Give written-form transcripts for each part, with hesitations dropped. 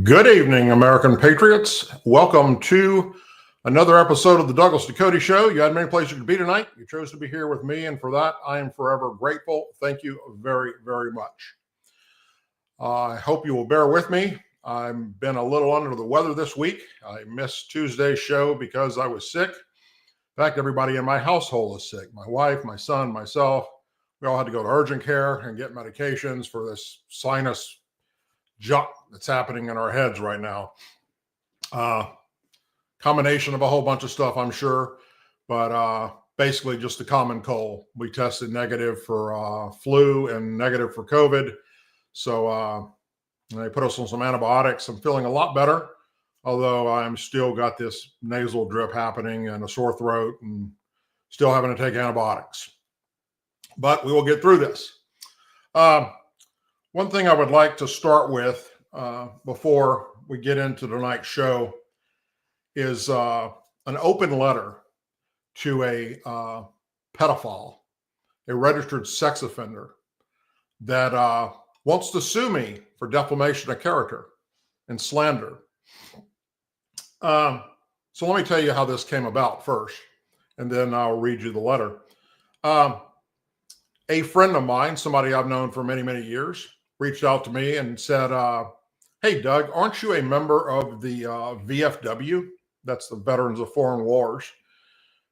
Good evening, American patriots. Welcome to another episode of the Douglas Ducote Show. You had many places you could be tonight. You chose to be here with me, and for that, I am forever grateful. Thank you very, very much. I hope you will bear with me. I've been a little under the weather this week. I missed Tuesday's show because I was sick. In fact, everybody in my household is sick. My wife, my son, myself. We all had to go to urgent care and get medications for this sinus junk that's happening in our heads right now. Combination of a whole bunch of stuff, I'm sure, but basically just a common cold. We tested negative for flu and negative for COVID. So they put us on some antibiotics. I'm feeling a lot better, although I'm still got this nasal drip happening and a sore throat and still having to take antibiotics. But we will get through this. One thing I would like to start with before we get into tonight's show is an open letter to a pedophile, a registered sex offender that wants to sue me for defamation of character and slander. So let me tell you how this came about first, and then I'll read you the letter. A friend of mine, somebody I've known for many, many years, reached out to me and said, hey, Doug, aren't you a member of the VFW? That's the Veterans of Foreign Wars.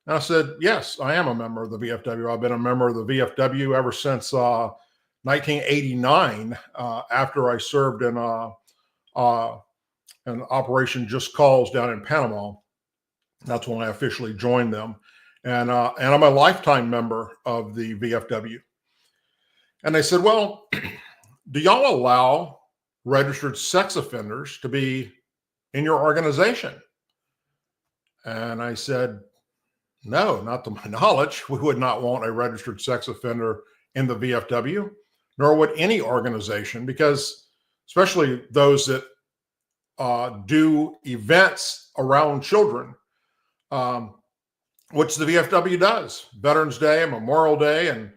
And I said, yes, I am a member of the VFW. I've been a member of the VFW ever since 1989, after I served in an Operation Just Cause down in Panama. That's when I officially joined them. And I'm a lifetime member of the VFW. And they said, well, do y'all allow registered sex offenders to be in your organization? And I said, no, not to my knowledge. We would not want a registered sex offender in the VFW, nor would any organization, because especially those that do events around children, which the VFW does, Veterans Day and Memorial Day, and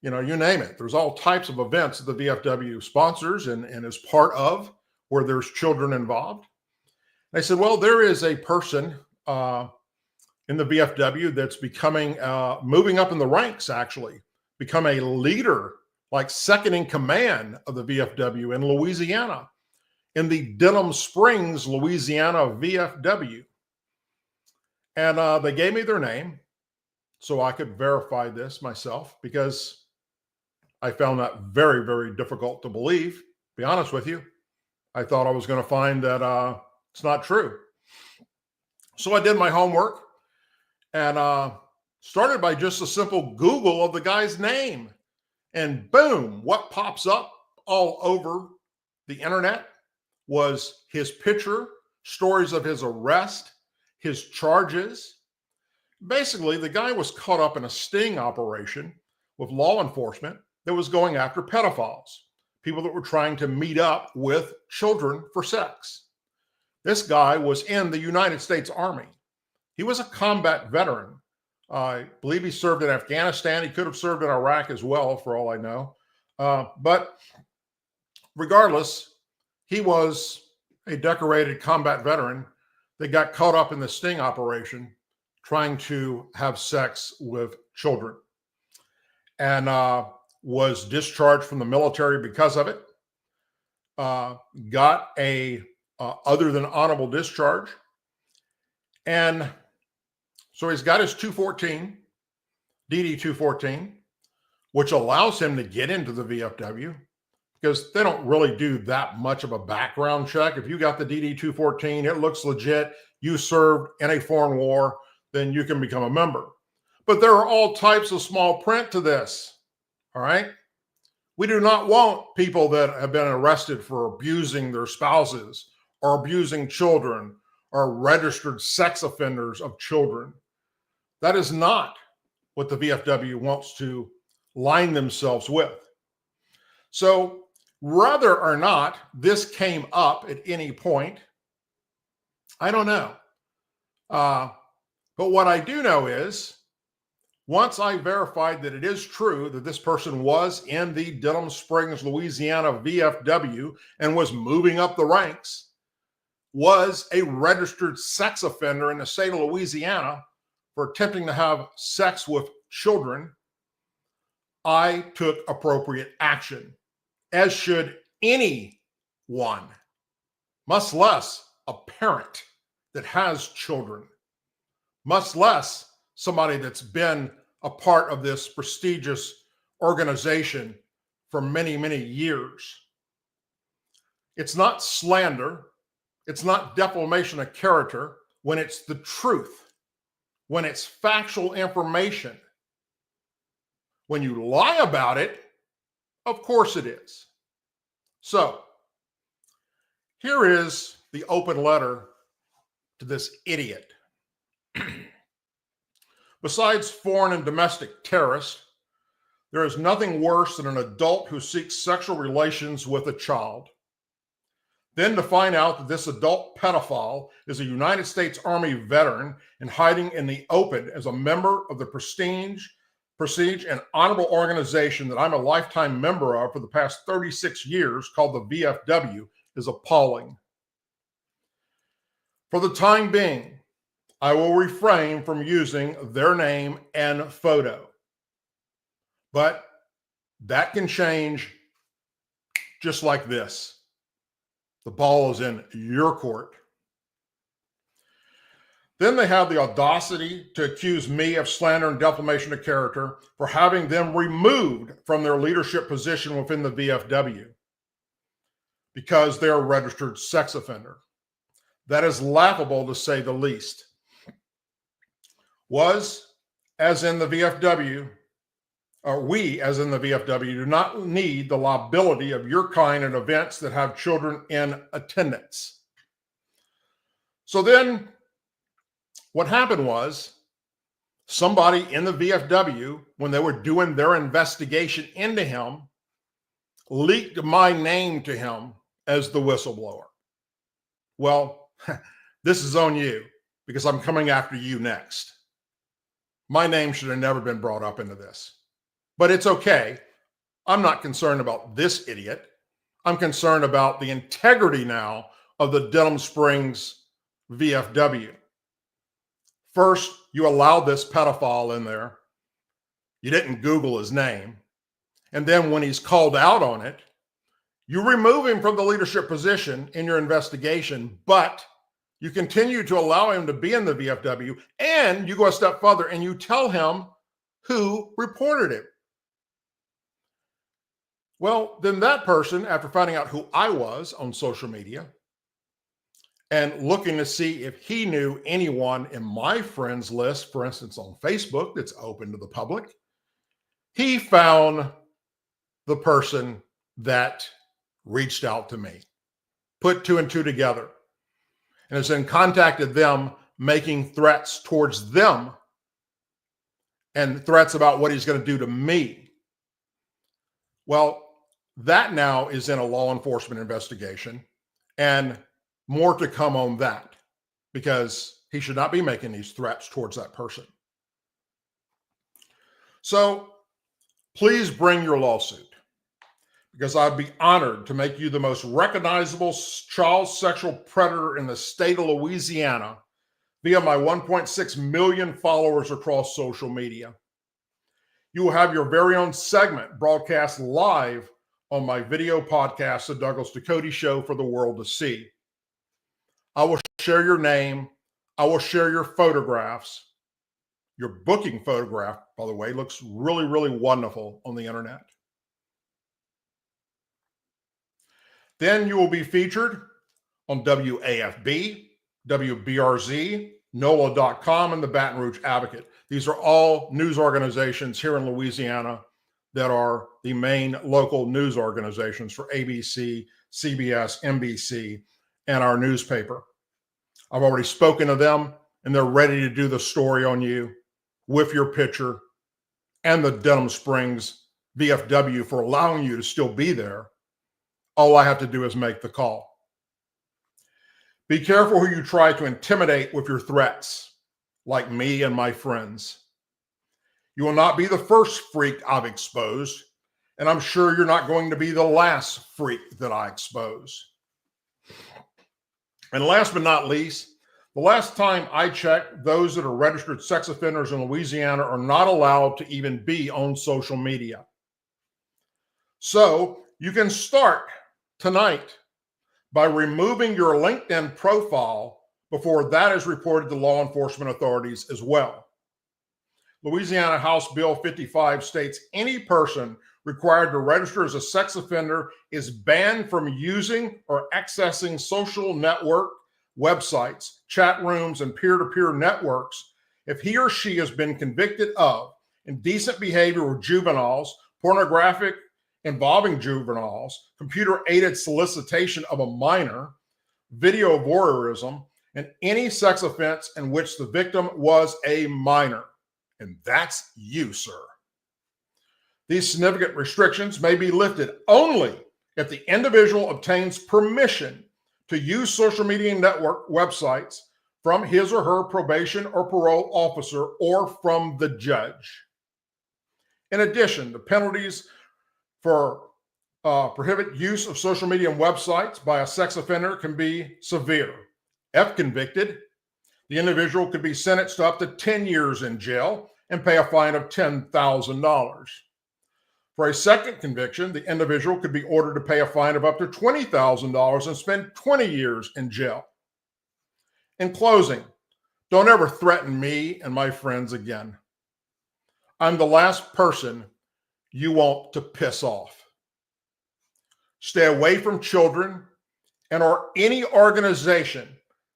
you name it. There's all types of events that the VFW sponsors and is part of where there's children involved. And I said, well, there is a person in the VFW that's becoming, moving up in the ranks, actually, become a leader, like second in command of the VFW in Louisiana, in the Denham Springs, Louisiana VFW. And they gave me their name so I could verify this myself, because I found that very, very difficult to believe. Be honest with you. I thought I was going to find that it's not true. So I did my homework and started by just a simple Google of the guy's name. And boom, what pops up all over the internet was his picture, stories of his arrest, his charges. Basically, the guy was caught up in a sting operation with law enforcement that was going after pedophiles, people that were trying to meet up with children for sex. This guy was in the United States Army. He was a combat veteran. I believe he served in Afghanistan. He could have served in Iraq as well, for all I know. But regardless, he was a decorated combat veteran that got caught up in the sting operation trying to have sex with children, and was discharged from the military because of it. Got a other than honorable discharge. And so he's got his 214, DD 214, which allows him to get into the VFW, because they don't really do that much of a background check. If you got the DD 214, it looks legit, you served in a foreign war, then you can become a member. But there are all types of small print to this. All right. We do not want people that have been arrested for abusing their spouses or abusing children or registered sex offenders of children. That is not what the VFW wants to line themselves with. So whether or not this came up at any point, I don't know. But what I do know is, once I verified that it is true that this person was in the Denham Springs, Louisiana VFW and was moving up the ranks, was a registered sex offender in the state of Louisiana for attempting to have sex with children, I took appropriate action, as should anyone, much less a parent that has children, much less somebody that's been a part of this prestigious organization for many, many years. It's not slander. It's not defamation of character when it's the truth, when it's factual information. When you lie about it, of course it is. So here is the open letter to this idiot. Besides foreign and domestic terrorists, there is nothing worse than an adult who seeks sexual relations with a child. Then to find out that this adult pedophile is a United States Army veteran and hiding in the open as a member of the prestige and honorable organization that I'm a lifetime member of for the past 36 years called the VFW is appalling. For the time being, I will refrain from using their name and photo. But that can change just like this. The ball is in your court. Then they have the audacity to accuse me of slander and defamation of character for having them removed from their leadership position within the VFW because they're a registered sex offender. That is laughable to say the least. We, as in the VFW, do not need the liability of your kind at events that have children in attendance. So then what happened was somebody in the VFW, when they were doing their investigation into him, leaked my name to him as the whistleblower. Well, this is on you because I'm coming after you next. My name should have never been brought up into this. But it's okay. I'm not concerned about this idiot. I'm concerned about the integrity now of the Denham Springs VFW. First, you allowed this pedophile in there. You didn't Google his name. And then when he's called out on it, you remove him from the leadership position in your investigation, but you continue to allow him to be in the VFW, and you go a step further and you tell him who reported it. Well, then that person, after finding out who I was on social media and looking to see if he knew anyone in my friends list, for instance, on Facebook that's open to the public, he found the person that reached out to me, put two and two together, and has then contacted them, making threats towards them and threats about what he's going to do to me. Well, that now is in a law enforcement investigation, and more to come on that, because he should not be making these threats towards that person. So please bring your lawsuit, because I'd be honored to make you the most recognizable child sexual predator in the state of Louisiana via my 1.6 million followers across social media. You will have your very own segment broadcast live on my video podcast, The Douglas Ducote Show, for the world to see. I will share your name. I will share your photographs. Your booking photograph, by the way, looks really, really wonderful on the internet. Then you will be featured on WAFB, WBRZ, NOLA.com, and the Baton Rouge Advocate. These are all news organizations here in Louisiana that are the main local news organizations for ABC, CBS, NBC, and our newspaper. I've already spoken to them, and they're ready to do the story on you with your picture and the Denham Springs VFW for allowing you to still be there. All I have to do is make the call. Be careful who you try to intimidate with your threats, like me and my friends. You will not be the first freak I've exposed, and I'm sure you're not going to be the last freak that I expose. And last but not least, the last time I checked, those that are registered sex offenders in Louisiana are not allowed to even be on social media. So you can start tonight by removing your LinkedIn profile before that is reported to law enforcement authorities as well. Louisiana House Bill 55 states any person required to register as a sex offender is banned from using or accessing social network websites, chat rooms, and peer-to-peer networks if he or she has been convicted of indecent behavior with juveniles, pornographic involving juveniles, computer-aided solicitation of a minor, video voyeurism, and any sex offense in which the victim was a minor. And that's you, sir. These significant restrictions may be lifted only if the individual obtains permission to use social media network websites from his or her probation or parole officer or from the judge. In addition, the penalties for prohibit use of social media and websites by a sex offender can be severe. If convicted, the individual could be sentenced to up to 10 years in jail and pay a fine of $10,000. For a second conviction, the individual could be ordered to pay a fine of up to $20,000 and spend 20 years in jail. In closing, don't ever threaten me and my friends again. I'm the last person you want to piss off. Stay away from children and or any organization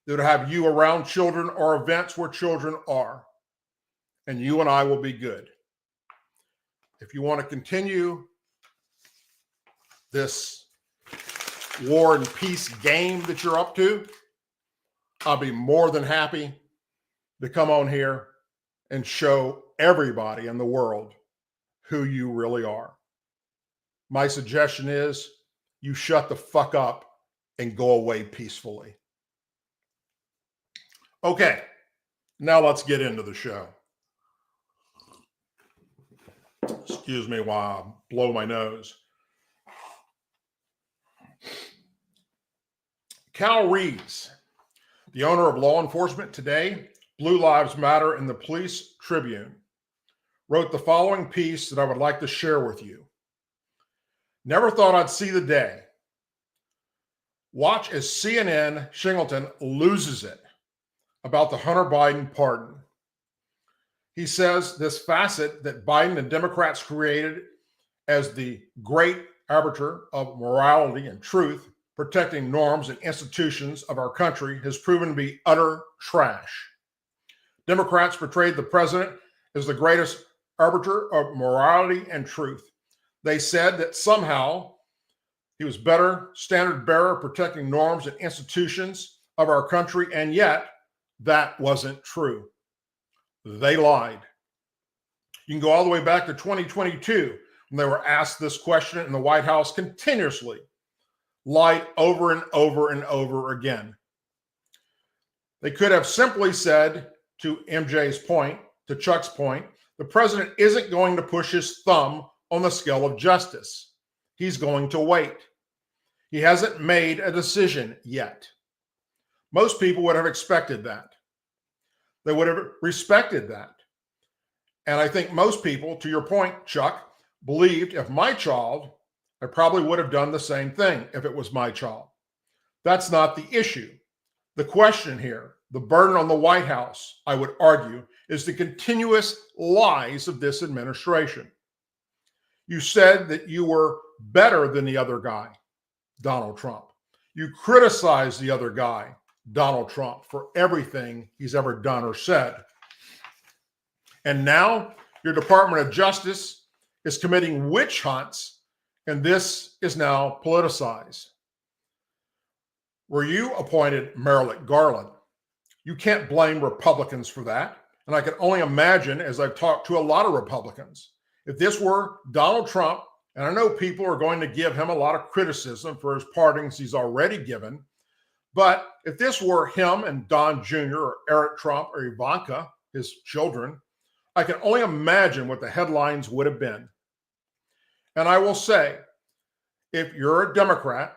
that would have you around children or events where children are. And you and I will be good. If you want to continue this war and peace game that you're up to, I'll be more than happy to come on here and show everybody in the world who you really are. My suggestion is you shut the fuck up and go away peacefully. Okay, now let's get into the show. Excuse me while I blow my nose. Cal Reeves, the owner of Law Enforcement Today, Blue Lives Matter, and the Police Tribune, wrote the following piece that I would like to share with you. Never thought I'd see the day. Watch as CNN Shingleton loses it about the Hunter Biden pardon. He says this facet that Biden and Democrats created as the great arbiter of morality and truth, protecting norms and institutions of our country, has proven to be utter trash. Democrats portrayed the president as the greatest arbiter of morality and truth. They said that somehow he was better standard bearer protecting norms and institutions of our country, and yet that wasn't true. They lied. You can go all the way back to 2022 when they were asked this question, and the White House continuously lied over and over and over again. They could have simply said, to MJ's point, to Chuck's point, the president isn't going to push his thumb on the scale of justice. He's going to wait. He hasn't made a decision yet. Most people would have expected that. They would have respected that. And I think most people, to your point, Chuck, believed if my child, I probably would have done the same thing if it was my child. That's not the issue. The question here, the burden on the White House, I would argue, is the continuous lies of this administration. You said that you were better than the other guy, Donald Trump. You criticized the other guy, Donald Trump, for everything he's ever done or said. And now your Department of Justice is committing witch hunts, and this is now politicized. Were you appointed Merrick Garland? You can't blame Republicans for that. And I can only imagine, as I've talked to a lot of Republicans, if this were Donald Trump, and I know people are going to give him a lot of criticism for his pardons he's already given, but if this were him and Don Jr. or Eric Trump or Ivanka, his children, I can only imagine what the headlines would have been. And I will say, if you're a Democrat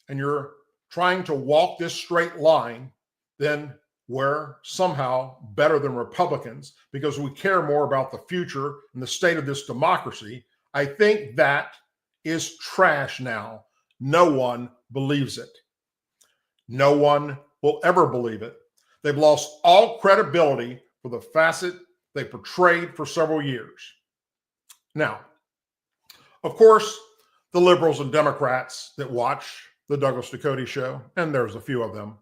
and you're trying to walk this straight line, then we're somehow better than Republicans because we care more about the future and the state of this democracy. I think that is trash now. No one believes it. No one will ever believe it. They've lost all credibility for the facet they portrayed for several years. Now, of course, the liberals and Democrats that watch the Douglas Ducote Show, and there's a few of them,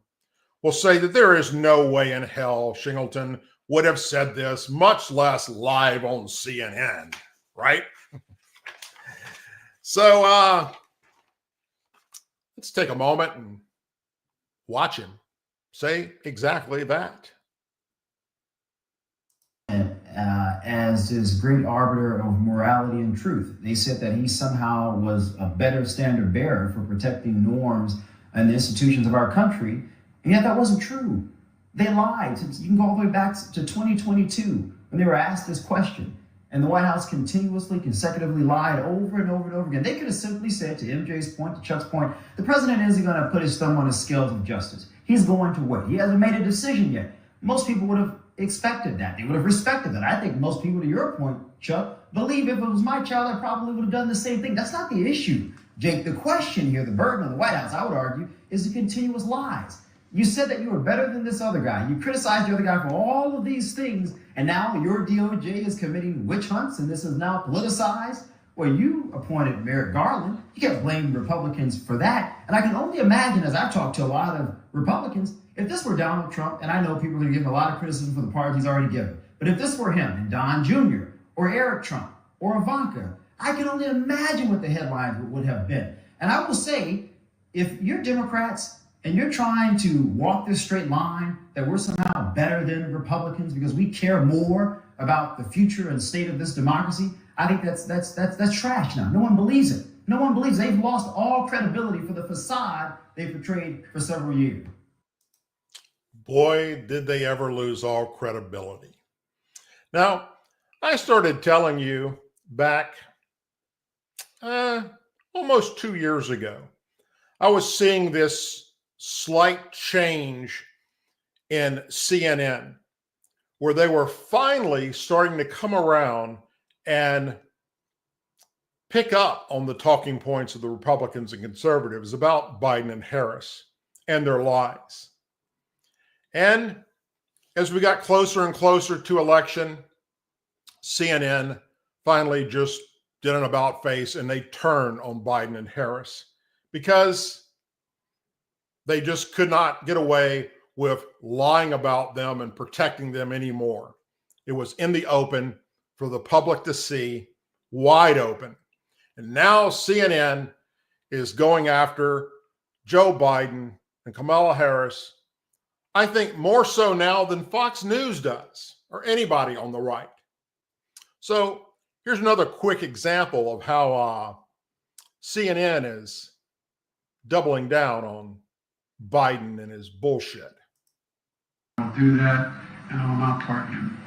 will say that there is no way in hell Shingleton would have said this, much less live on CNN, right? So let's take a moment and watch him say exactly that. As this great arbiter of morality and truth. They said that he somehow was a better standard bearer for protecting norms and the institutions of our country, and yet that wasn't true. They lied. You can go all the way back to 2022 when they were asked this question, and the White House continuously, consecutively lied over and over and over again. They could have simply said, to MJ's point, to Chuck's point, the president isn't going to put his thumb on the scales of justice. He's going to wait. He hasn't made a decision yet. Most people would have expected that. They would have respected that. I think most people, to your point, Chuck, believe if it was my child, I probably would have done the same thing. That's not the issue, Jake. The question here, the burden on the White House, I would argue, is the continuous lies. You said that you were better than this other guy. You criticized the other guy for all of these things, and now your DOJ is committing witch hunts, and this is now politicized. Well, you appointed Merrick Garland. You can't blame Republicans for that. And I can only imagine, as I've talked to a lot of Republicans, if this were Donald Trump, and I know people are going to give him a lot of criticism for the part he's already given, but if this were him and Don Jr. or Eric Trump or Ivanka, I can only imagine what the headlines would have been. And I will say, if you're Democrats and you're trying to walk this straight line that we're somehow better than Republicans because we care more about the future and state of this democracy, I think that's trash now. No one believes it. No one believes they've lost all credibility for the facade they portrayed for several years. Boy, did they ever lose all credibility. Now, I started telling you back almost 2 years ago, I was seeing this slight change in CNN where they were finally starting to come around and pick up on the talking points of the Republicans and conservatives about Biden and Harris and their lies. And as we got closer and closer to election, CNN finally just did an about face and they turned on Biden and Harris because they just could not get away with lying about them and protecting them anymore. It was in the open for the public to see, wide open. And now CNN is going after Joe Biden and Kamala Harris, I think more so now than Fox News does or anybody on the right. So here's another quick example of how CNN is doubling down on Biden and his bullshit. I'll do that, and I'll not pardon him.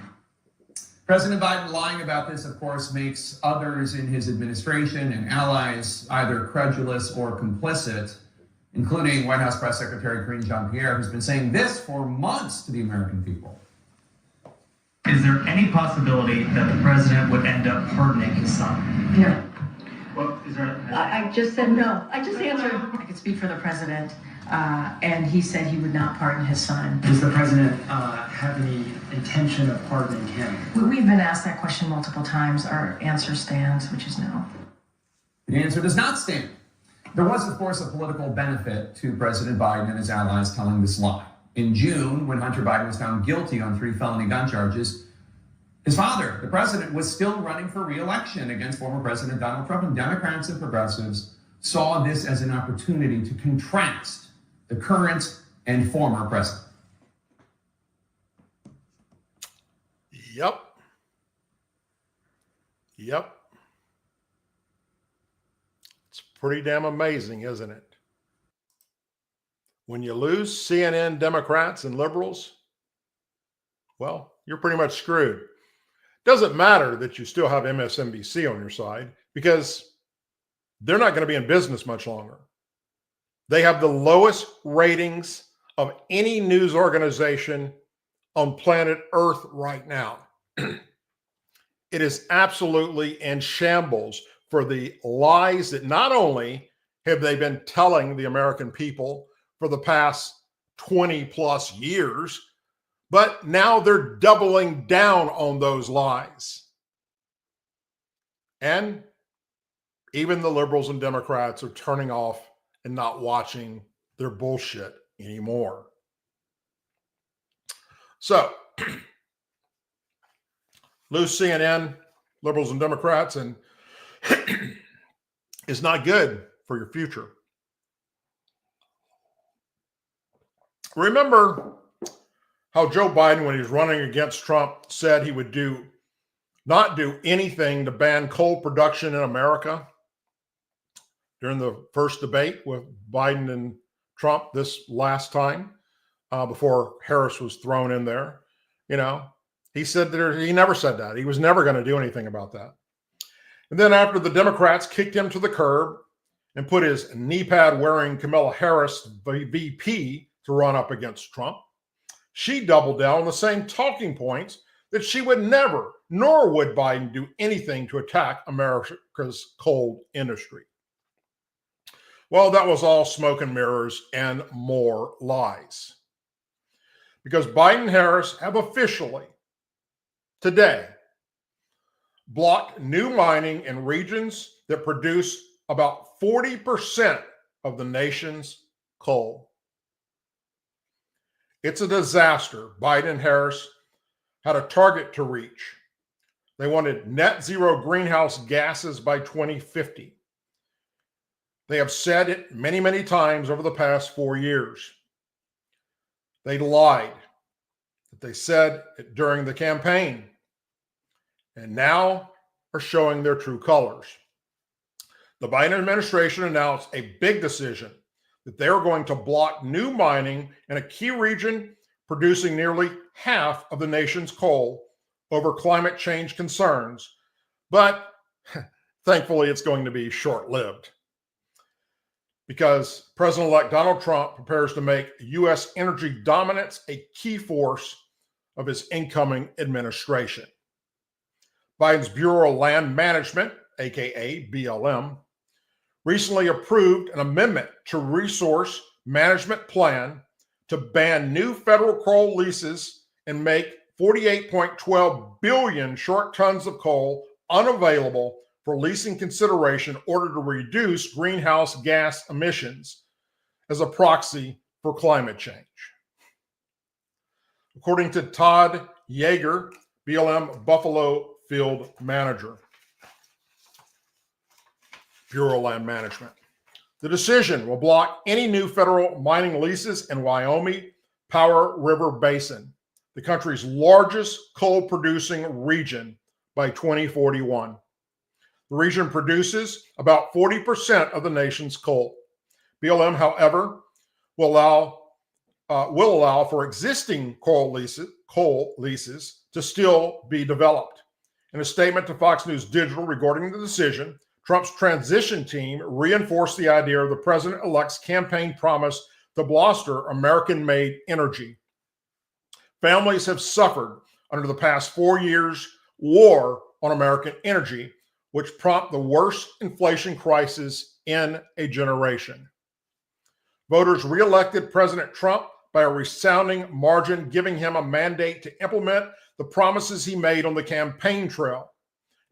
President Biden lying about this, of course, makes others in his administration and allies either credulous or complicit, including White House Press Secretary Karine Jean-Pierre, who's been saying this for months to the American people. Is there any possibility that the president would end up pardoning his son? No. What is there? I just said no. I just answered. I could speak for the president, and he said he would not pardon his son. Does the president have any intention of pardoning him? We've been asked that question multiple times. Our answer stands, which is no. The answer does not stand. There was, of course, a political benefit to President Biden and his allies telling this lie. In June, when Hunter Biden was found guilty on 3 felony gun charges, his father, the president, was still running for re-election against former President Donald Trump, and Democrats and progressives saw this as an opportunity to contrast the current and former president. Yep. It's pretty damn amazing, isn't it? When you lose CNN Democrats and liberals, well, you're pretty much screwed. Doesn't matter that you still have MSNBC on your side because they're not going to be in business much longer. They have the lowest ratings of any news organization on planet Earth right now. It is absolutely in shambles for the lies that not only have they been telling the American people for the past 20 plus years, but now they're doubling down on those lies. And even the liberals and Democrats are turning off and not watching their bullshit anymore. So, lose CNN, liberals and Democrats, and is not good for your future. Remember how Joe Biden, when he was running against Trump, said he would not do anything to ban coal production in America during the first debate with Biden and Trump this last time, before Harris was thrown in there. He said that he never said that. He was never going to do anything about that. And then after the Democrats kicked him to the curb and put his knee pad wearing Kamala Harris, VP, to run up against Trump, she doubled down on the same talking points that she would never, nor would Biden, do anything to attack America's coal industry. Well, that was all smoke and mirrors and more lies. Because Biden and Harris have officially, today, blocked new mining in regions that produce about 40% of the nation's coal. It's a disaster. Biden and Harris had a target to reach. They wanted net zero greenhouse gases by 2050. They have said it many, many times over the past 4 years. They lied. They said it during the campaign, and now are showing their true colors. The Biden administration announced a big decision that they are going to block new mining in a key region producing nearly half of the nation's coal over climate change concerns. But thankfully, it's going to be short-lived, because President-elect Donald Trump prepares to make U.S. energy dominance a key force of his incoming administration. Biden's Bureau of Land Management, aka BLM, recently approved an amendment to Resource Management Plan to ban new federal coal leases and make 48.12 billion short tons of coal unavailable for leasing consideration in order to reduce greenhouse gas emissions as a proxy for climate change. According to Todd Yeager, BLM Buffalo Field Manager, Bureau of Land Management, the decision will block any new federal mining leases in Wyoming Powder River Basin, the country's largest coal-producing region, by 2041. The region produces about 40% of the nation's coal. BLM, however, will allow for existing coal leases to still be developed. In a statement to Fox News Digital regarding the decision, Trump's transition team reinforced the idea of the president-elect's campaign promise to bolster American-made energy. Families have suffered under the past 4 years' war on American energy, which prompt the worst inflation crisis in a generation. Voters reelected President Trump by a resounding margin, giving him a mandate to implement the promises he made on the campaign trail,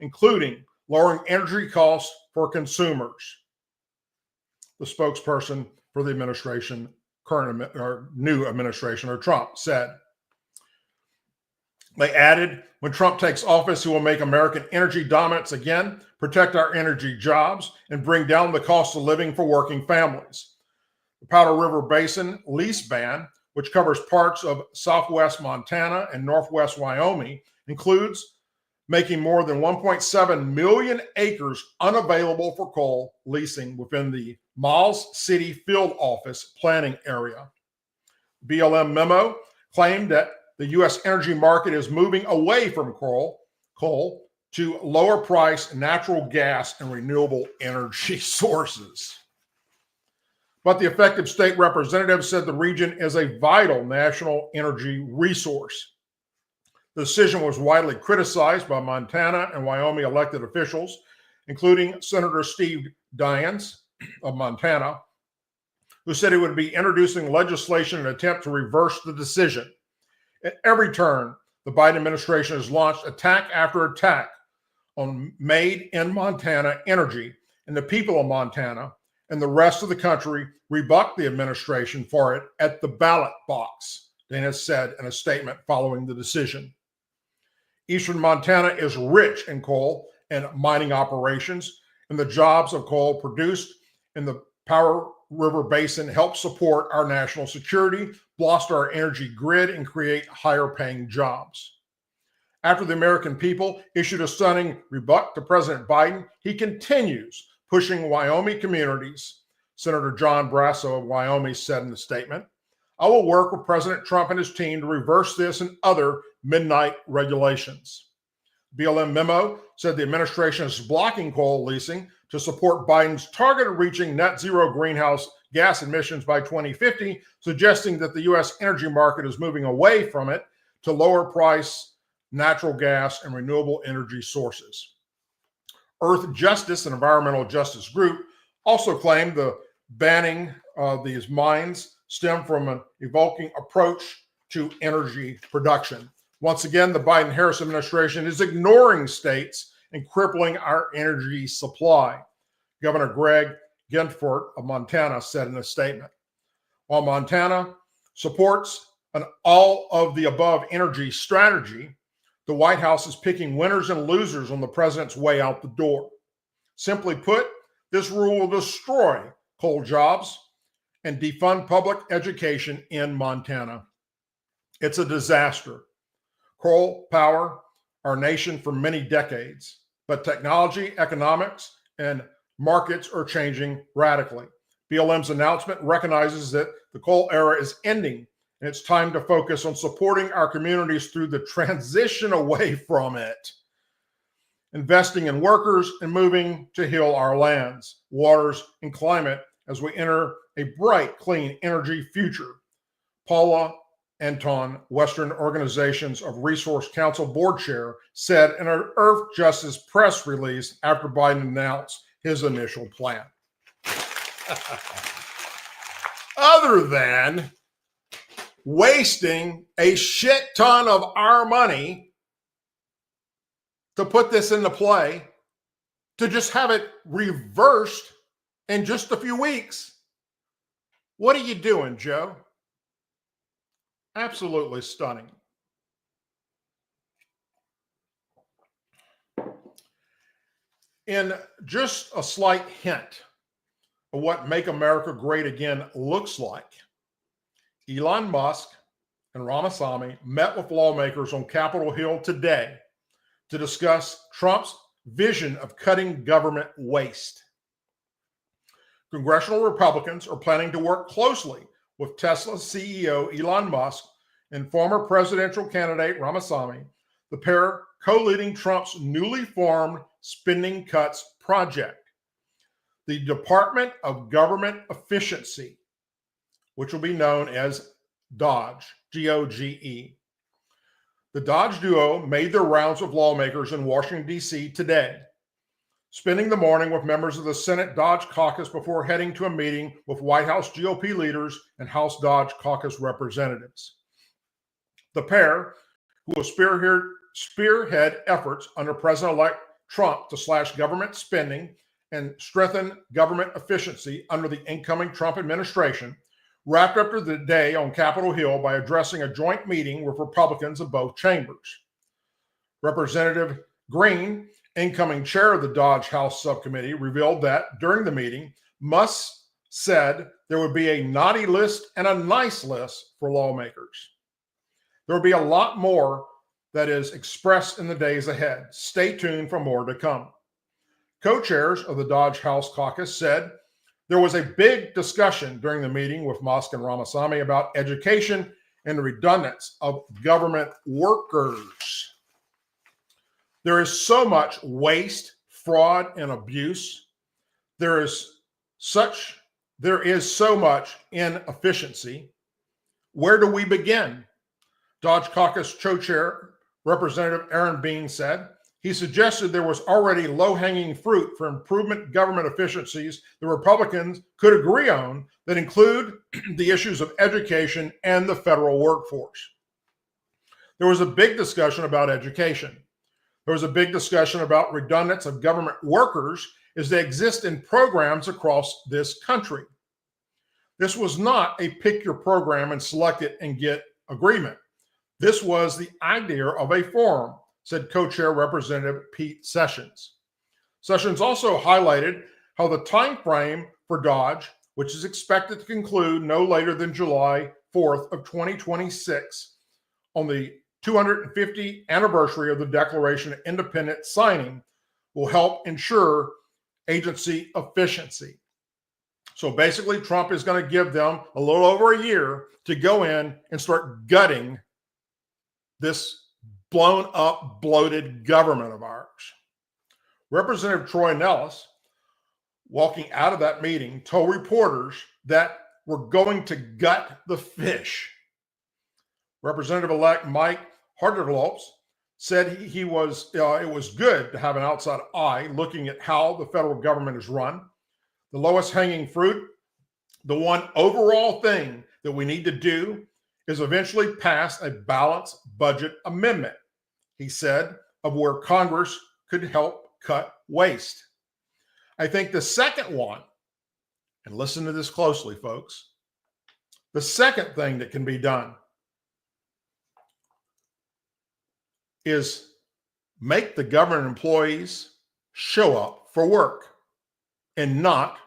including lowering energy costs for consumers. The spokesperson for the administration, new administration, or Trump, said. They added, when Trump takes office, he will make American energy dominance again, protect our energy jobs, and bring down the cost of living for working families. The Powder River Basin lease ban, which covers parts of southwest Montana and northwest Wyoming, includes making more than 1.7 million acres unavailable for coal leasing within the Miles City Field Office planning area. BLM memo claimed that the U.S. energy market is moving away from coal to lower price natural gas and renewable energy sources. But the effective state representative said the region is a vital national energy resource. The decision was widely criticized by Montana and Wyoming elected officials, including Senator Steve Daines of Montana, who said he would be introducing legislation in an attempt to reverse the decision. At every turn, the Biden administration has launched attack after attack on made in Montana energy, and the people of Montana and the rest of the country rebucked the administration for it at the ballot box, Daines said in a statement following the decision. Eastern Montana is rich in coal and mining operations, and the jobs of coal produced in the Powder River Basin help support our national security, bolster our energy grid, and create higher paying jobs. After the American people issued a stunning rebuke to President Biden, he continues pushing Wyoming communities. Senator John Brasso of Wyoming said in the statement, "I will work with President Trump and his team to reverse this and other midnight regulations." BLM memo said the administration is blocking coal leasing to support Biden's target of reaching net zero greenhouse gas emissions by 2050, suggesting that the U.S. energy market is moving away from it to lower price natural gas and renewable energy sources. Earth Justice, an environmental justice group, also claimed the banning of these mines stem from an evolving approach to energy production. Once again, the Biden-Harris administration is ignoring states and crippling our energy supply, Governor Greg Ginsburg of Montana said in a statement. While Montana supports an all-of-the-above energy strategy, the White House is picking winners and losers on the president's way out the door. Simply put, this rule will destroy coal jobs and defund public education in Montana. It's a disaster. Coal power our nation for many decades, but technology, economics, and markets are changing radically. BLM's announcement recognizes that the coal era is ending, and it's time to focus on supporting our communities through the transition away from it, investing in workers and moving to heal our lands, waters, and climate as we enter a bright, clean energy future. Paula Anton, Western Organizations of Resource Council board chair, said in an Earth Justice press release after Biden announced his initial plan. Other than wasting a shit ton of our money to put this into play, to just have it reversed in just a few weeks. What are you doing, Joe? Absolutely stunning. In just a slight hint of what Make America Great Again looks like, Elon Musk and Ramaswamy met with lawmakers on Capitol Hill today to discuss Trump's vision of cutting government waste. Congressional Republicans are planning to work closely with Tesla CEO Elon Musk and former presidential candidate Ramaswamy, the pair co-leading Trump's newly formed spending cuts project, the Department of Government Efficiency, which will be known as DOGE, D-O-G-E. The DOGE duo made their rounds of lawmakers in Washington, D.C. today, spending the morning with members of the Senate DOGE caucus before heading to a meeting with White House GOP leaders and House DOGE caucus representatives. The pair, who will spearhead efforts under President-elect Trump to slash government spending and strengthen government efficiency under the incoming Trump administration, wrapped up the day on Capitol Hill by addressing a joint meeting with Republicans of both chambers. Representative Green, incoming chair of the DOGE House Subcommittee, revealed that during the meeting, Musk said there would be a naughty list and a nice list for lawmakers. There will be a lot more that is expressed in the days ahead. Stay tuned for more to come. Co-chairs of the DOGE House Caucus said there was a big discussion during the meeting with Musk and Ramaswamy about education and the redundance of government workers. There is so much waste, fraud, and abuse. There is such There is so much inefficiency. Where do we begin? DOGE Caucus Co-Chair Representative Aaron Bean said he suggested there was already low-hanging fruit for improvement government efficiencies the Republicans could agree on that include the issues of education and the federal workforce. There was a big discussion about education. There was a big discussion about redundance of government workers as they exist in programs across this country. This was not a pick your program and select it and get agreement. This was the idea of a forum, said co-chair Representative Pete Sessions. Sessions also highlighted how the time frame for DOGE, which is expected to conclude no later than July 4th of 2026, on the 250th anniversary of the Declaration of Independence signing, will help ensure agency efficiency. So basically, Trump is going to give them a little over a year to go in and start gutting this blown up, bloated government of ours. Representative Troy Nellis, walking out of that meeting, told reporters that we're going to gut the fish. Representative-elect Mike Harderlopes said it was good to have an outside eye looking at how the federal government is run. The lowest hanging fruit, the one overall thing that we need to do is eventually pass a balanced budget amendment, he said, of where Congress could help cut waste. I think the second one, and listen to this closely, folks, the second thing that can be done is make the government employees show up for work and not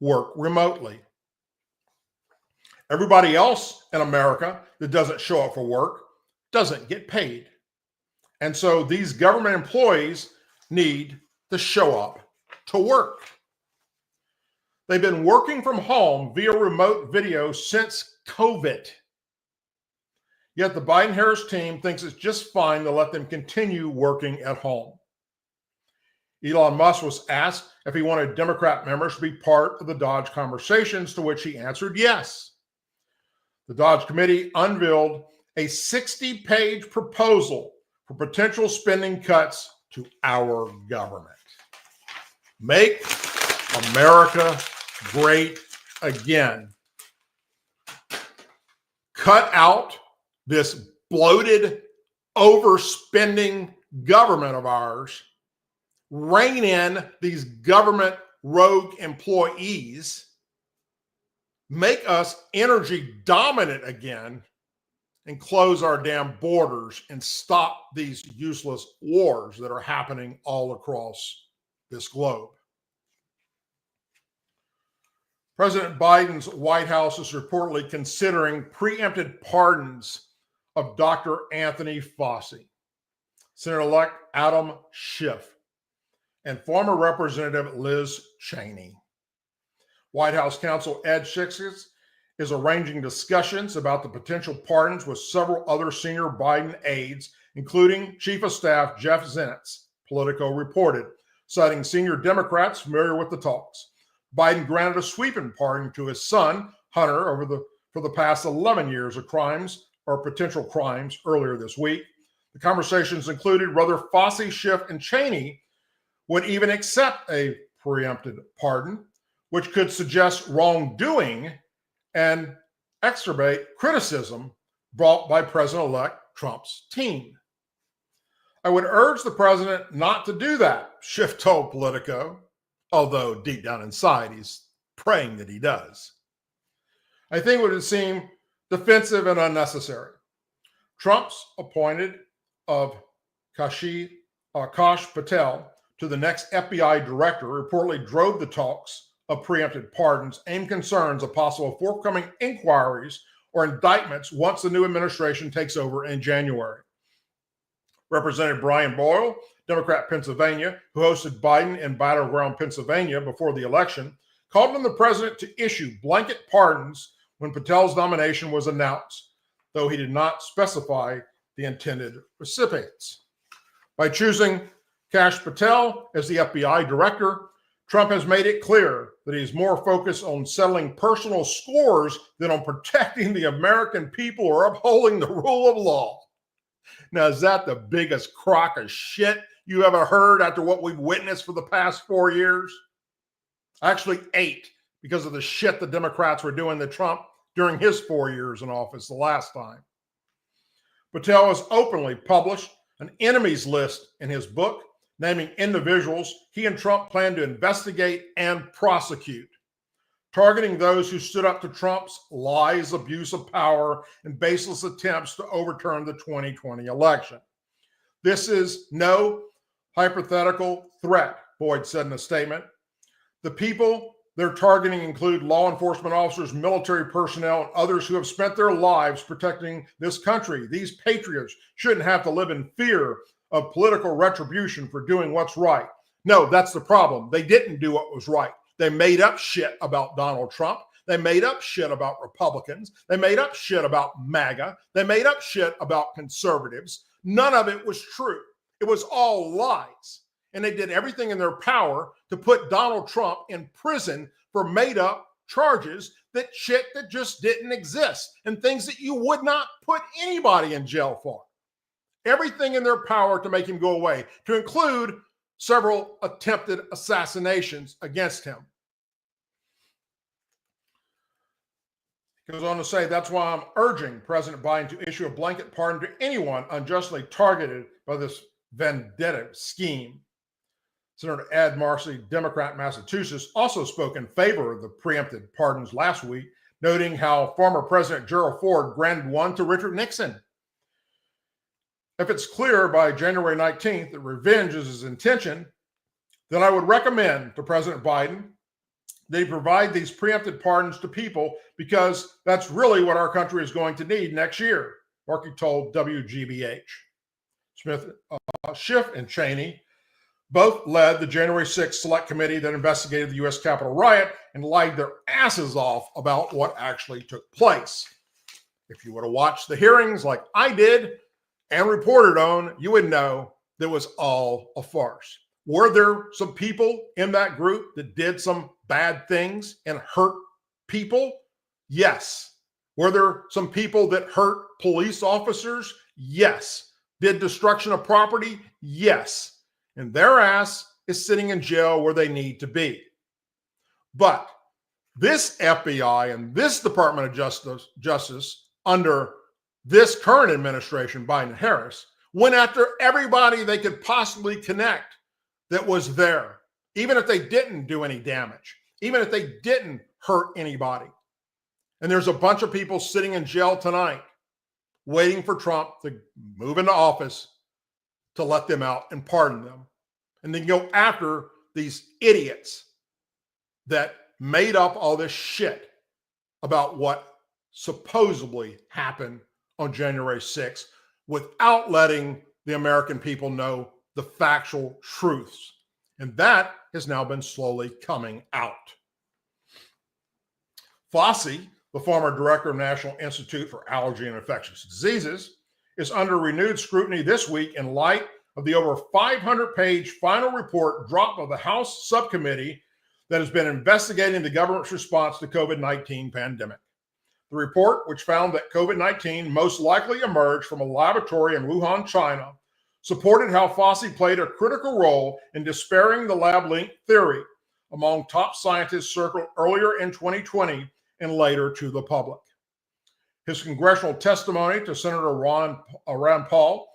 work remotely. Everybody else in America that doesn't show up for work doesn't get paid. And so these government employees need to show up to work. They've been working from home via remote video since COVID. Yet the Biden-Harris team thinks it's just fine to let them continue working at home. Elon Musk was asked if he wanted Democrat members to be part of the DOGE conversations, to which he answered yes. The DOGE committee unveiled a 60-page proposal for potential spending cuts to our government. Make America great again. Cut out this bloated, overspending government of ours. Rein in these government rogue employees. Make us energy dominant again, and close our damn borders and stop these useless wars that are happening all across this globe. President Biden's White House is reportedly considering preemptive pardons of Dr. Anthony Fauci, Senator-elect Adam Schiff, and former Representative Liz Cheney. White House counsel Ed Schixes is arranging discussions about the potential pardons with several other senior Biden aides, including Chief of Staff Jeff Zients, Politico reported, citing senior Democrats familiar with the talks. Biden granted a sweeping pardon to his son, Hunter, for the past 11 years of crimes or potential crimes earlier this week. The conversations included whether Fauci, Schiff, and Cheney would even accept a preemptive pardon, which could suggest wrongdoing and exacerbate criticism brought by President-elect Trump's team. I would urge the president not to do that, Schiff told Politico, although deep down inside he's praying that he does. I think it would seem defensive and unnecessary. Trump's appointed of Kash Patel to the next FBI director reportedly drove the talks of preemptive pardons and concerns of possible forthcoming inquiries or indictments once the new administration takes over in January. Representative Brian Boyle, Democrat Pennsylvania, who hosted Biden in battleground Pennsylvania before the election, called on the president to issue blanket pardons when Patel's nomination was announced, though he did not specify the intended recipients. By choosing Kash Patel as the FBI director, Trump has made it clear that he's more focused on settling personal scores than on protecting the American people or upholding the rule of law. Now, is that the biggest crock of shit you ever heard after what we've witnessed for the past 4 years? Actually, 8, because of the shit the Democrats were doing to Trump during his 4 years in office the last time. Patel has openly published an enemies list in his book, naming individuals he and Trump plan to investigate and prosecute, targeting those who stood up to Trump's lies, abuse of power, and baseless attempts to overturn the 2020 election. This is no hypothetical threat, Boyd said in a statement. The people they're targeting include law enforcement officers, military personnel, and others who have spent their lives protecting this country. These patriots shouldn't have to live in fear of political retribution for doing what's right. No, that's the problem. They didn't do what was right. They made up shit about Donald Trump. They made up shit about Republicans. They made up shit about MAGA. They made up shit about conservatives. None of it was true. It was all lies. And they did everything in their power to put Donald Trump in prison for made up charges, that shit that just didn't exist, and things that you would not put anybody in jail for. Everything in their power to make him go away, to include several attempted assassinations against him. He goes on to say, that's why I'm urging President Biden to issue a blanket pardon to anyone unjustly targeted by this vendetta scheme. Senator Ed Marcy, Democrat, Massachusetts, also spoke in favor of the preemptive pardons last week, noting how former President Gerald Ford granted one to Richard Nixon. If it's clear by January 19th that revenge is his intention, then I would recommend to President Biden that he provide these preemptive pardons to people, because that's really what our country is going to need next year, Markey told WGBH. Smith, Schiff, and Cheney both led the January 6th Select Committee that investigated the U.S. Capitol riot and lied their asses off about what actually took place. If you would have watched the hearings like I did and reported on, you would know that it was all a farce. Were there some people in that group that did some bad things and hurt people? Yes. Were there some people that hurt police officers? Yes. Did destruction of property? Yes. And their ass is sitting in jail where they need to be. But this FBI and this Department of Justice under this current administration, Biden-Harris, went after everybody they could possibly connect that was there, even if they didn't do any damage, even if they didn't hurt anybody. And there's a bunch of people sitting in jail tonight waiting for Trump to move into office to let them out and pardon them. And then go after these idiots that made up all this shit about what supposedly happened on January 6th without letting the American people know the factual truths. And that has now been slowly coming out. Fauci, the former director of National Institute for Allergy and Infectious Diseases, is under renewed scrutiny this week in light of the over 500-page final report dropped by the House subcommittee that has been investigating the government's response to COVID-19 pandemic. The report, which found that COVID-19 most likely emerged from a laboratory in Wuhan, China, supported how Fauci played a critical role in dispelling the lab link theory among top scientists circled earlier in 2020 and later to the public. His congressional testimony to Senator Ron Paul,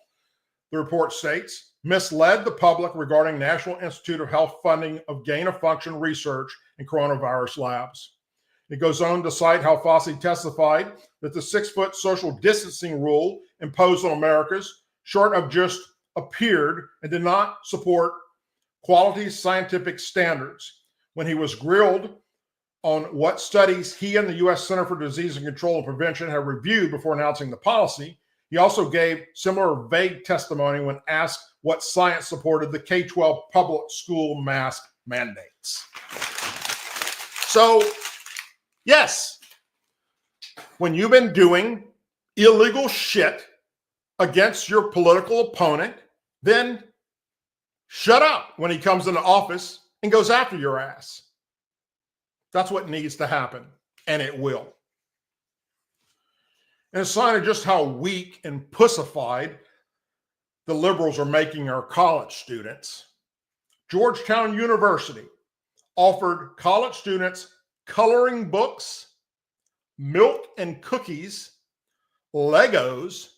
the report states, misled the public regarding National Institute of Health funding of gain-of-function research in coronavirus labs. It goes on to cite how Fauci testified that the 6-foot social distancing rule imposed on Americans, short of just appeared, and did not support quality scientific standards. When he was grilled on what studies he and the U.S. Center for Disease and Control and Prevention had reviewed before announcing the policy, he also gave similar vague testimony when asked what science supported the K-12 public school mask mandates. So, yes, when you've been doing illegal shit against your political opponent, then shut up when he comes into office and goes after your ass. That's what needs to happen, and it will. And a sign of just how weak and pussified the liberals are making our college students, Georgetown University offered college students coloring books, milk and cookies, Legos,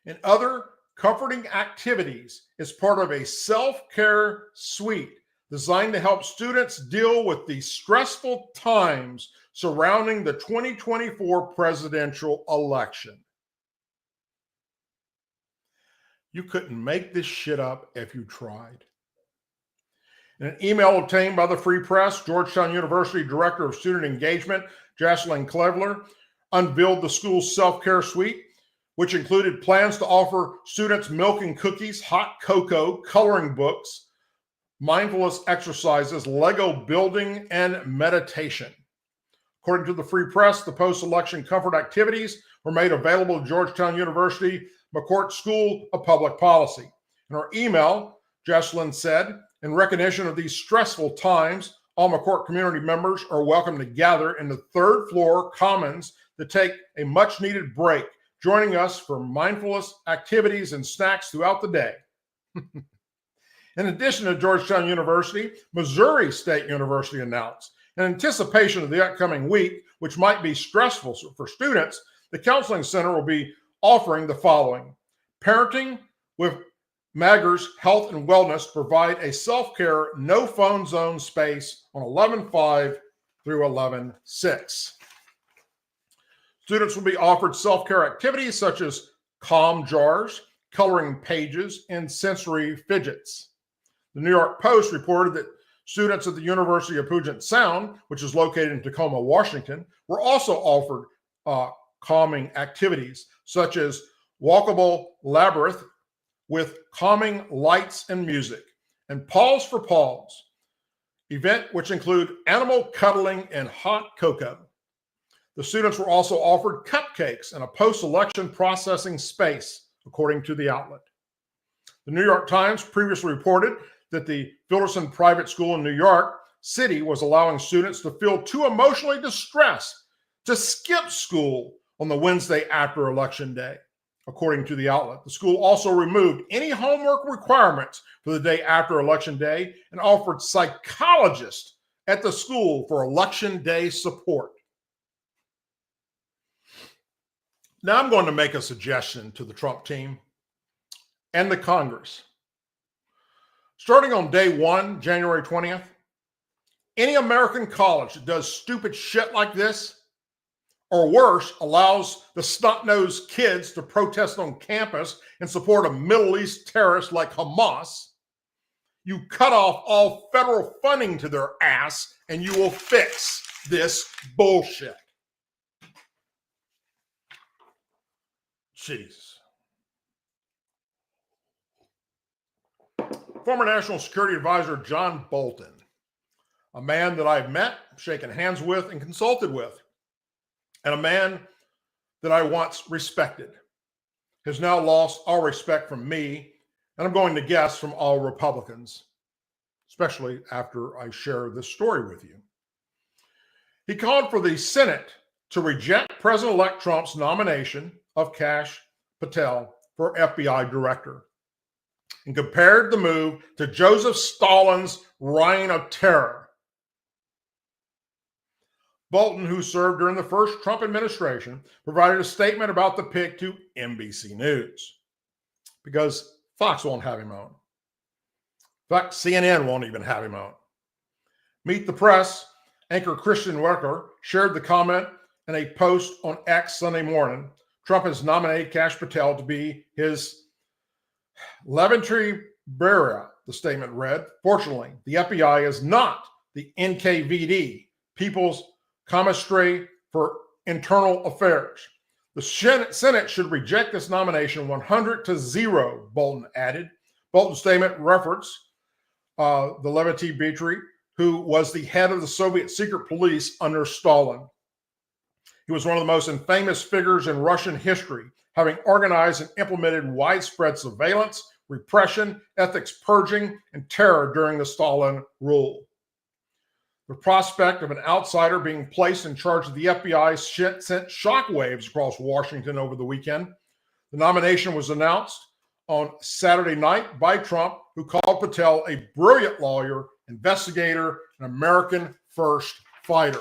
and other comforting activities as part of a self-care suite designed to help students deal with the stressful times surrounding the 2024 presidential election. You couldn't make this shit up if you tried. In an email obtained by the Free Press, Georgetown University Director of Student Engagement, Jocelyn Klevler, unveiled the school's self-care suite, which included plans to offer students milk and cookies, hot cocoa, coloring books, mindfulness exercises, Lego building, and meditation. According to the Free Press, the post-election comfort activities were made available to Georgetown University McCourt School of Public Policy. In her email, Jocelyn said, in recognition of these stressful times, all McCourt community members are welcome to gather in the third floor commons to take a much-needed break, joining us for mindfulness activities and snacks throughout the day. In addition to Georgetown University, Missouri State University announced, in anticipation of the upcoming week, which might be stressful for students, the Counseling Center will be offering the following: parenting with Maggers Health and Wellness to provide a self-care, no-phone zone space on 11/5 through 11/6. Students will be offered self-care activities such as calm jars, coloring pages, and sensory fidgets. The New York Post reported that students at the University of Puget Sound, which is located in Tacoma, Washington, were also offered calming activities such as walkable labyrinth with calming lights and music, and Pause for Paws, event which include animal cuddling and hot cocoa. The students were also offered cupcakes and a post-election processing space, according to the outlet. The New York Times previously reported that the Filderson Private School in New York City was allowing students to feel too emotionally distressed to skip school on the Wednesday after Election Day. According to the outlet, the school also removed any homework requirements for the day after Election Day and offered psychologists at the school for Election Day support. Now I'm going to make a suggestion to the Trump team and the Congress. Starting on day one, January 20th, any American college that does stupid shit like this, or worse, allows the snot-nosed kids to protest on campus in support of Middle East terrorists like Hamas, you cut off all federal funding to their ass and you will fix this bullshit. Jesus. Former National Security Advisor John Bolton, a man that I've met, shaken hands with, and consulted with, and a man that I once respected, has now lost all respect from me, and I'm going to guess from all Republicans, especially after I share this story with you. He called for the Senate to reject President-elect Trump's nomination of Kash Patel for FBI director, and compared the move to Joseph Stalin's reign of terror. Bolton, who served during the first Trump administration, provided a statement about the pick to NBC News because Fox won't have him on. In fact, CNN won't even have him on. Meet the Press anchor Christian Wecker shared the comment in a post on X Sunday morning. Trump has nominated Kash Patel to be his Levanter bearer, the statement read. Fortunately, the FBI is not the NKVD, People's Commissary for Internal Affairs. The Senate should reject this nomination 100-0, Bolton added. Bolton's statement referenced the Levanter bearer, who was the head of the Soviet secret police under Stalin. He was one of the most infamous figures in Russian history, having organized and implemented widespread surveillance, repression, ethics purging, and terror during the Stalin rule. The prospect of an outsider being placed in charge of the FBI sent shockwaves across Washington over the weekend. The nomination was announced on Saturday night by Trump, who called Patel a brilliant lawyer, investigator, and American first fighter.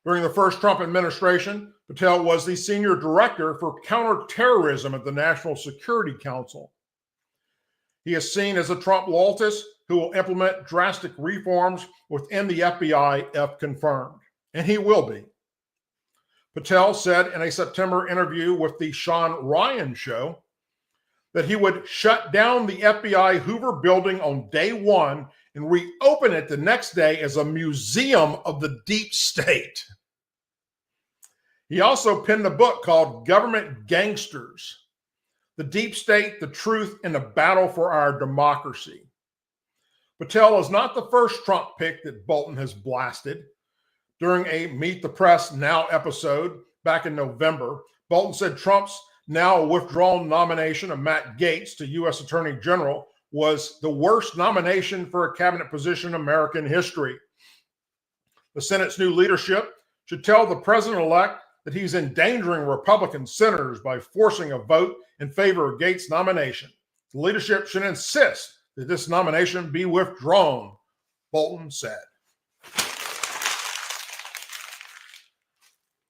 During the first Trump administration, Patel was the senior director for counterterrorism at the National Security Council. He is seen as a Trump loyalist who will implement drastic reforms within the FBI if confirmed, and he will be. Patel said in a September interview with the Sean Ryan Show that he would shut down the FBI Hoover building on day one and reopen it the next day as a museum of the deep state. He also penned a book called Government Gangsters: The Deep State, the Truth, and the Battle for Our Democracy. Patel is not the first Trump pick that Bolton has blasted. During a Meet the Press Now episode back in November, Bolton said Trump's now withdrawn nomination of Matt Gaetz to U.S. Attorney General was the worst nomination for a cabinet position in American history. The Senate's new leadership should tell the president-elect that he's endangering Republican senators by forcing a vote in favor of Gaetz' nomination. The leadership should insist that this nomination be withdrawn, Bolton said.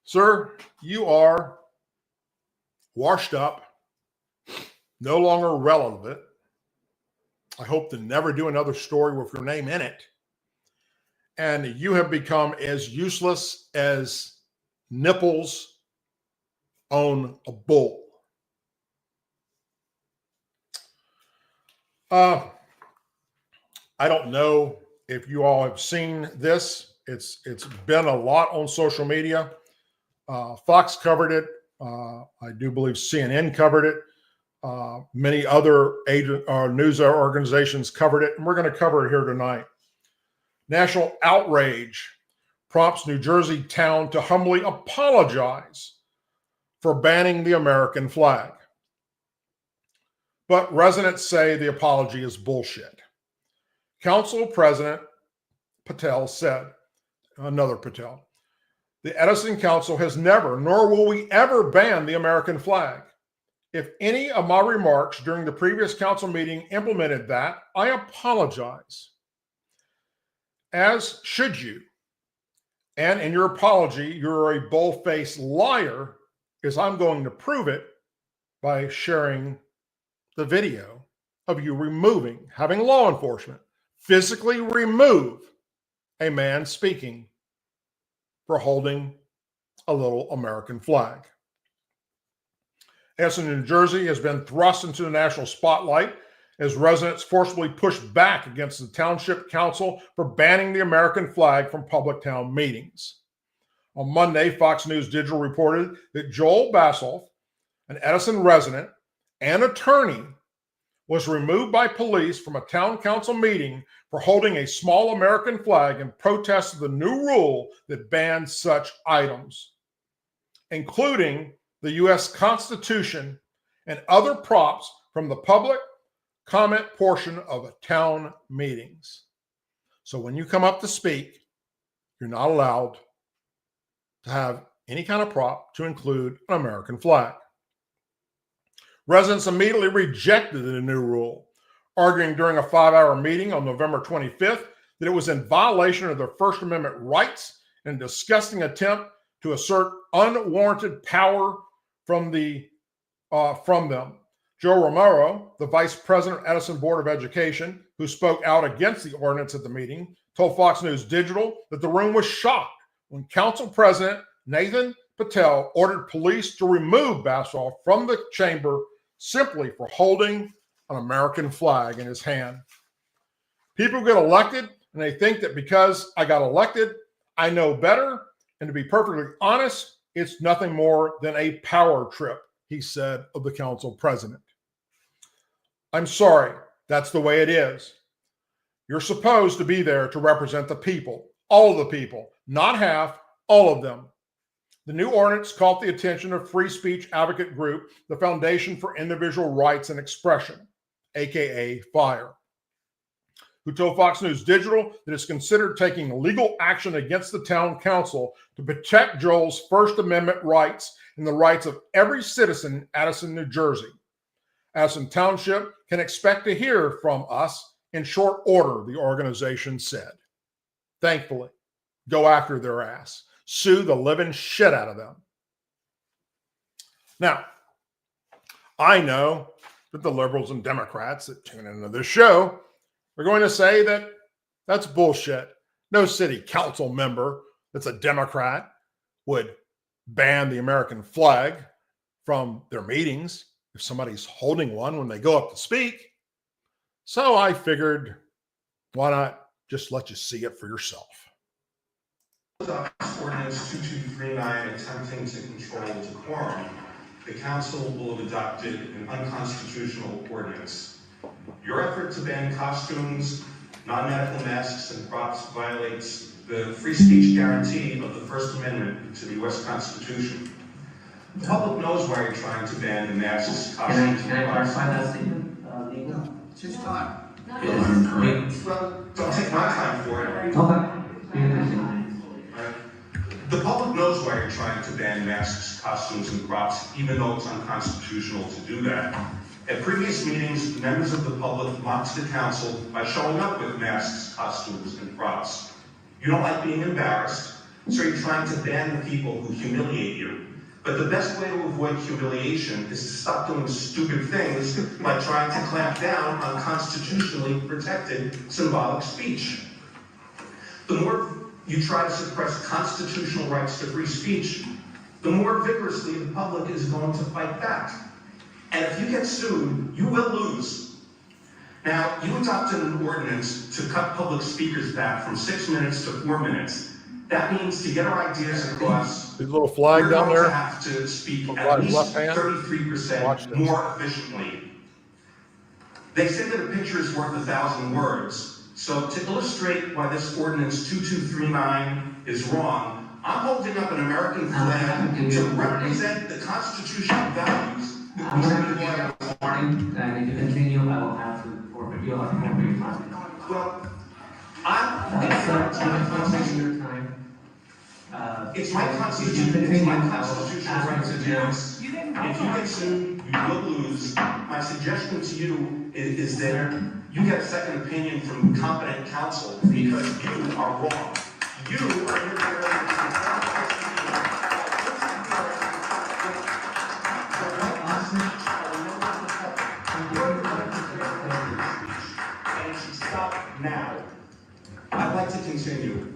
Sir, you are washed up, no longer relevant. I hope to never do another story with your name in it. And you have become as useless as nipples on a bull. I don't know if you all have seen this. It's been a lot on social media. Fox covered it. I do believe CNN covered it. Many other news organizations covered it, and we're going to cover it here tonight. National outrage prompts New Jersey town to humbly apologize for banning the American flag. But residents say the apology is bullshit. Council President Patel said, another Patel, the Edison Council has never, nor will we ever ban the American flag. If any of my remarks during the previous council meeting implemented that, I apologize. As should you. And in your apology, you're a bull-faced liar, because I'm going to prove it by sharing the video of you having law enforcement physically remove a man speaking for holding a little American flag. Edison, New Jersey has been thrust into the national spotlight as residents forcibly push back against the township council for banning the American flag from public town meetings. On Monday, Fox News Digital reported that Joel Bassoff, an Edison resident and attorney, was removed by police from a town council meeting for holding a small American flag in protest of the new rule that bans such items, including the U.S. Constitution and other props from the public comment portion of town meetings. So when you come up to speak, you're not allowed to have any kind of prop to include an American flag. Residents immediately rejected the new rule, arguing during a 5-hour meeting on November 25th that it was in violation of their First Amendment rights and a disgusting attempt to assert unwarranted power from them. Joe Romero, the vice president of Edison Board of Education, who spoke out against the ordinance at the meeting, told Fox News Digital that the room was shocked when Council President Nathan Patel ordered police to remove Bassoff from the chamber simply for holding an American flag in his hand. People get elected and they think that because I got elected, I know better. And to be perfectly honest, it's nothing more than a power trip, he said of the council president. I'm sorry, that's the way it is. You're supposed to be there to represent the people, all of the people, not half, all of them. The new ordinance caught the attention of free speech advocate group, the Foundation for Individual Rights and Expression, aka FIRE. who told Fox News Digital that it's considered taking legal action against the town council to protect Joel's First Amendment rights and the rights of every citizen in Addison, New Jersey. Addison Township can expect to hear from us in short order, the organization said. Thankfully, go after their ass. Sue the living shit out of them. Now, I know that the liberals and Democrats that tune into this show are going to say that that's bullshit. No city council member that's a Democrat would ban the American flag from their meetings if somebody's holding one when they go up to speak. So I figured, why not just let you see it for yourself? Ordinance 2239 attempting to control decorum, the council will have adopted an unconstitutional ordinance. Your effort to ban costumes, non-medical masks, and props violates the free speech guarantee of the First Amendment to the U.S. Constitution. The public knows why you're trying to ban the masks, costumes, Can I clarify that statement, legal? It's his time. Well, Don't take my time for it. okay. The public knows why you're trying to ban masks, costumes, and props, even though it's unconstitutional to do that. At previous meetings, members of the public mocked the council by showing up with masks, costumes, and props. You don't like being embarrassed, so you're trying to ban the people who humiliate you. But the best way to avoid humiliation is to stop doing stupid things like trying to clamp down on constitutionally protected symbolic speech. The more you try to suppress constitutional rights to free speech, the more vigorously the public is going to fight back. And if you get sued, you will lose. Now, you adopted an ordinance to cut public speakers back from 6 minutes to 4 minutes. That means to get our ideas across, His little flag we're down going there. to have to speak Left at least hand. 33% more efficiently. They say that a picture is worth 1,000 words. So to illustrate why this ordinance 2239 is wrong, I'm holding up an American flag to represent the constitutional values that I'm we going to stand have for. to warning, and if you continue, I will have to forfeit, you'll have to forfeit your time. Well, Sir, I'm forfeiting your time. it's my If you constitution, continue, it's my I will constitutional ask right you to to do sit down. this. If you get sued, you will lose. My suggestion to you is that you get a second opinion from competent counsel because you are wrong. You are interfering with and it should stop now. I'd like to continue.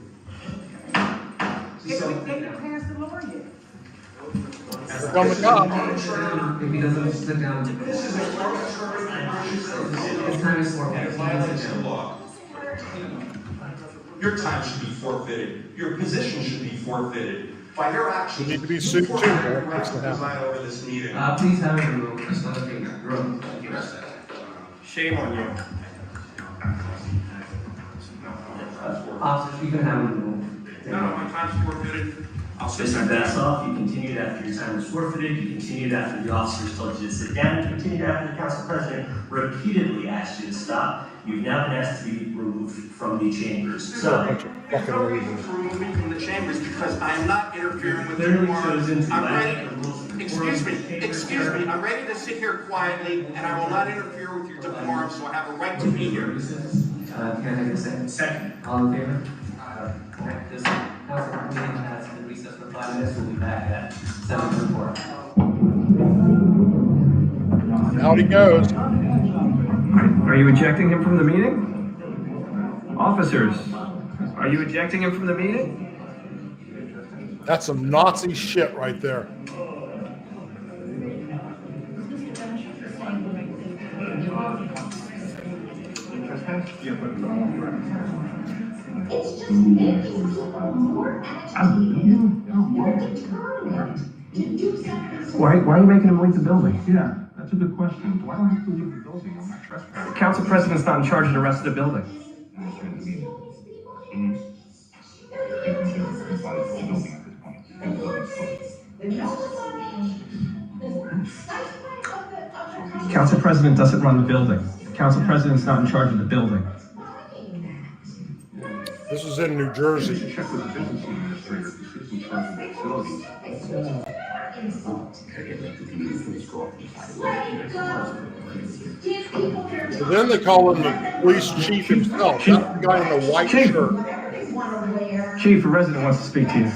So, Come the cop. If he doesn't sit down, this is a arbitrary his time is forfeited. and violates the law. Your time should be forfeited. Your position should be forfeited. By your actions, You need to be sued too, forfeit Paul. your right What's to the hell? preside over this meeting. Please have it removed, just let it be removed. Shame on you. Officers, you can have it removed. No, my time's forfeited. I'll sit Mr. back down. Vassoff, you continued after your time was forfeited, you continued after the officers told you to sit down, you continued after the council president repeatedly asked you to stop. You've now been asked to be removed from the chambers. So, There's no reason for removing me from the chambers because I am not interfering with clearly your chosen to I'm violate ready. the rules of Excuse me, decorum. excuse me. I'm ready to sit here quietly and I will not interfere with your decorum, so I have a right to be here. Can I take a second? Second. All in favor? Okay, this council meeting has been recessed for 5 minutes. We'll be back at 7:04. Out he goes. Are you ejecting him from the meeting? Officers, are you ejecting him from the meeting? That's some Nazi shit right there. It's just making people more agitated, more determined to do something. Why are you making him leave the building? Yeah, that's a good question. Why do I have to leave the building? I'm not trespassing. The council president's not in charge of the rest of the building. Council president doesn't run the building. The council president's not in charge of the building. This is in New Jersey. Check with the business administrator to see some terms of facilities. So then they call him the police chief himself. That's the guy in the white shirt. Chief, a resident wants to speak to you.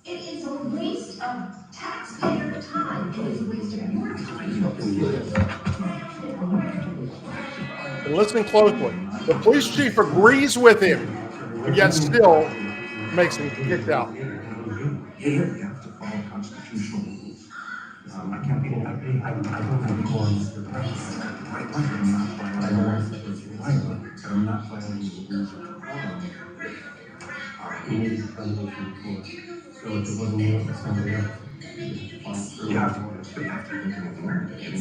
It is a waste of taxpayer time. It is a waste of your time. And listen closely. The police chief agrees with him, but yet still makes him kicked out. You have to follow constitutional rules. I can't be. I don't have to go on Mr. President. I'm not violating the rules. I'm not violating the rules of the program. You need to come to the report. So if it wasn't me, it was somebody else. You have to continue to learn. You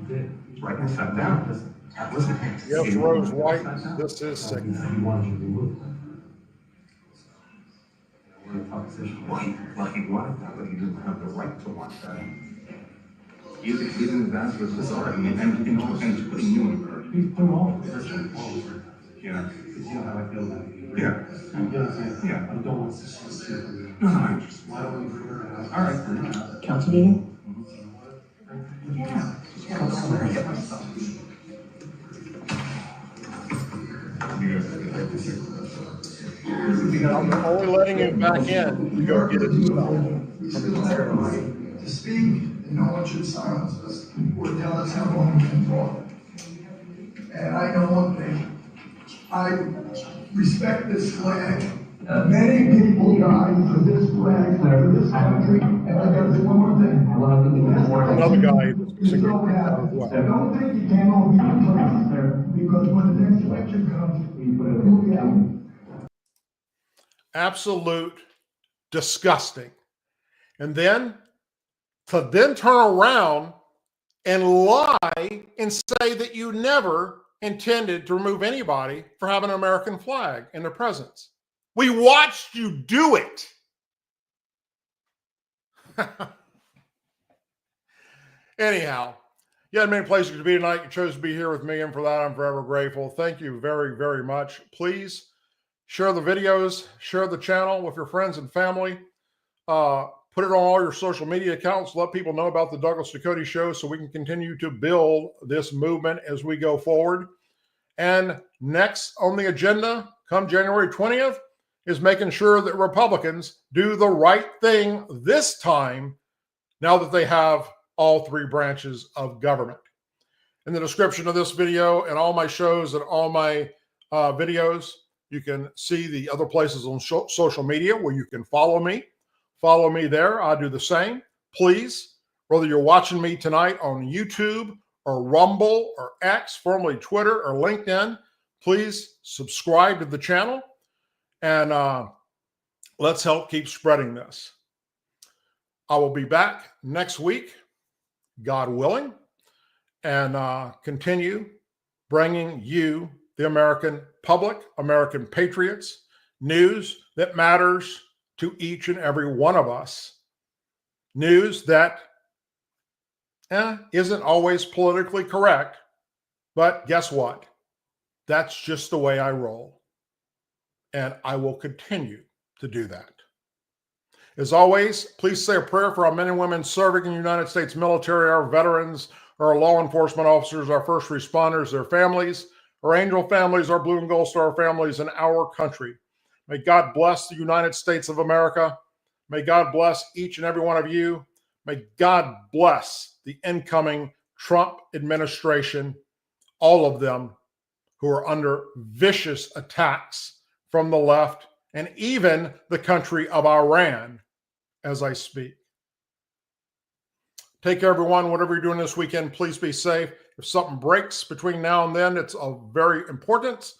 did. Right, and sat down. Listen. Yes, Rose White, this is sick. He wanted you to remove it. Well, he wanted that, but he didn't have the right to want that. He's an ambassador for this art, and he's putting you in the art. He's putting all of this. Yeah. You know how I feel about it. Yeah. Yeah. I don't want to see you. No, I just. Why don't we figure it out? All right. Council meeting? Yeah. I'm only letting him back in to go get it himself. To speak, and no one should silence us or tell us how long we can talk. And I know one thing, I respect this flag. Many people died for this flag, for this country, and I gotta say one more thing. Another guy that's You don't have, I don't think you can all be complacent there, because when the next election comes, you'll be out. Absolute disgusting. And then to turn around and lie and say that you never intended to remove anybody for having an American flag in their presence. We watched you do it. Anyhow, you had many places to be tonight. You chose to be here with me, and for that, I'm forever grateful. Thank you very, very much. Please share the videos, share the channel with your friends and family. Put it on all your social media accounts. Let people know about the Douglas Ducote Show so we can continue to build this movement as we go forward. And next on the agenda, come January 20th, is making sure that Republicans do the right thing this time, now that they have all three branches of government. In the description of this video and all my shows and all my videos, you can see the other places on social media where you can follow me. Follow me there. I do the same. Please, whether you're watching me tonight on YouTube or Rumble or X, formerly Twitter or LinkedIn, please subscribe to the channel, and let's help keep spreading this. I will be back next week, God willing, and continue bringing you, the American public, American patriots, news that matters to each and every one of us. News that isn't always politically correct, but guess what? That's just the way I roll. And I will continue to do that. As always, please say a prayer for our men and women serving in the United States military, our veterans, our law enforcement officers, our first responders, their families, our angel families, our blue and gold star families in our country. May God bless the United States of America. May God bless each and every one of you. May God bless the incoming Trump administration, all of them who are under vicious attacks from the left, and even the country of Iran as I speak. Take care, everyone. Whatever you're doing this weekend, please be safe. If something breaks between now and then, it's of very importance.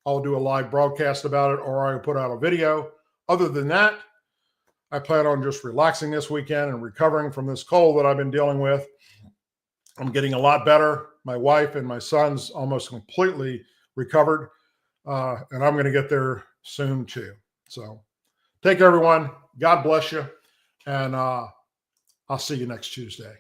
I'll do a live broadcast about it, or I'll put out a video. Other than that, I plan on just relaxing this weekend and recovering from this cold that I've been dealing with. I'm getting a lot better. My wife and my son's almost completely recovered, and I'm going to get there soon too. So take care, everyone. God bless you, and I'll see you next Tuesday.